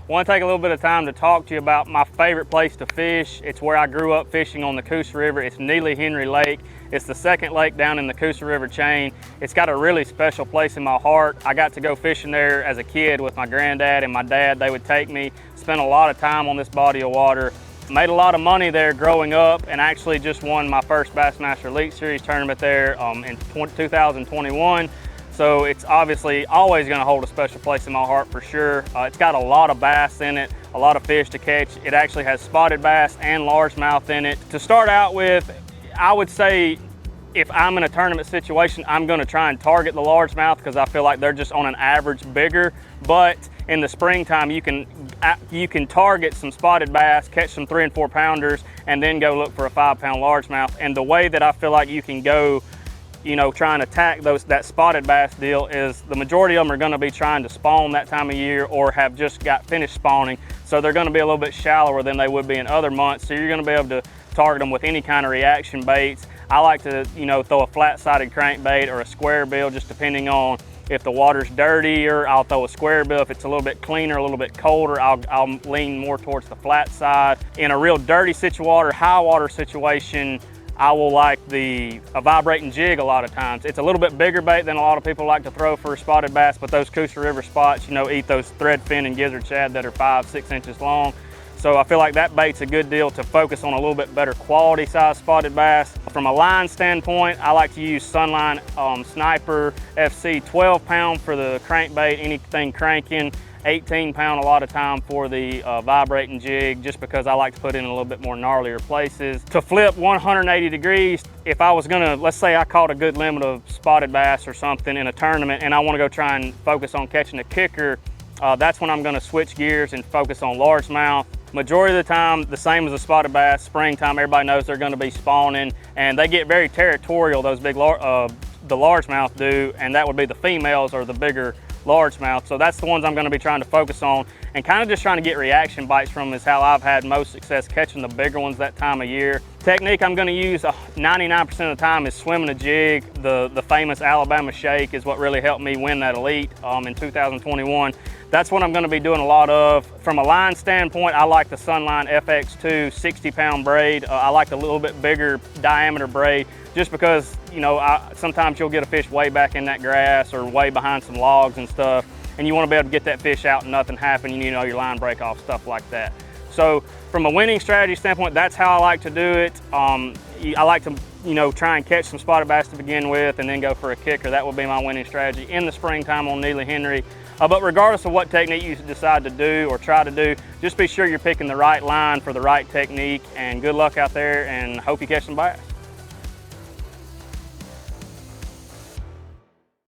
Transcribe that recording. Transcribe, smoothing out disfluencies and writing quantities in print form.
want to take a little bit of time to talk to you about my favorite place to fish. It's where I grew up fishing on the Coosa River. It's Neely Henry Lake. It's the second lake down in the Coosa River chain. It's got a really special place in my heart. I got to go fishing there as a kid with my granddad and my dad. They would take me, spend a lot of time on this body of water. Made a lot of money there growing up, and actually just won my first Bassmaster Elite Series tournament there in 2021. So it's obviously always going to hold a special place in my heart for sure. It's got a lot of bass in it, a lot of fish to catch. It actually has spotted bass and largemouth in it. To start out with, I would say if I'm in a tournament situation, I'm going to try and target the largemouth because I feel like they're just on an average bigger. But in the springtime, you can target some spotted bass, catch some 3 and 4 pounders, and then go look for a 5-pound largemouth. And the way that I feel like you can go, try and attack that spotted bass deal is the majority of them are going to be trying to spawn that time of year or have just got finished spawning. So they're going to be a little bit shallower than they would be in other months. So you're going to be able to target them with any kind of reaction baits. I like to, throw a flat-sided crankbait or a square bill, just depending on if the water's dirtier. I'll throw a square bill. If it's a little bit cleaner, a little bit colder, I'll lean more towards the flat side. In a real dirty high water situation, I will like a vibrating jig a lot of times. It's a little bit bigger bait than a lot of people like to throw for spotted bass, but those Coosa River spots, eat those threadfin and gizzard shad that are 5-6 inches long. So I feel like that bait's a good deal to focus on a little bit better quality size spotted bass. From a line standpoint, I like to use Sunline Sniper FC 12-pound for the crankbait, anything cranking, 18-pound a lot of time for the vibrating jig, just because I like to put in a little bit more gnarlier places. To flip 180 degrees, if I was gonna, let's say I caught a good limit of spotted bass or something in a tournament and I wanna go try and focus on catching a kicker, that's when I'm gonna switch gears and focus on largemouth. Majority of the time, the same as a spotted bass, springtime, everybody knows they're gonna be spawning, and they get very territorial, those big, the largemouth do, and that would be the females or the bigger largemouth. So that's the ones I'm gonna be trying to focus on, and kind of just trying to get reaction bites from them is how I've had most success catching the bigger ones that time of year. Technique I'm gonna use 99% of the time is swimming a jig. The famous Alabama shake is what really helped me win that Elite in 2021. That's what I'm gonna be doing a lot of. From a line standpoint, I like the Sunline FX2 60-pound braid. I like a little bit bigger diameter braid just because, sometimes you'll get a fish way back in that grass or way behind some logs and stuff, and you wanna be able to get that fish out and nothing happen, your line break off, stuff like that. So from a winning strategy standpoint, that's how I like to do it. I like to, try and catch some spotted bass to begin with and then go for a kicker. That will be my winning strategy in the springtime on Neely Henry. But regardless of what technique you decide to do or try to do, just be sure you're picking the right line for the right technique, and good luck out there and hope you catch some bass.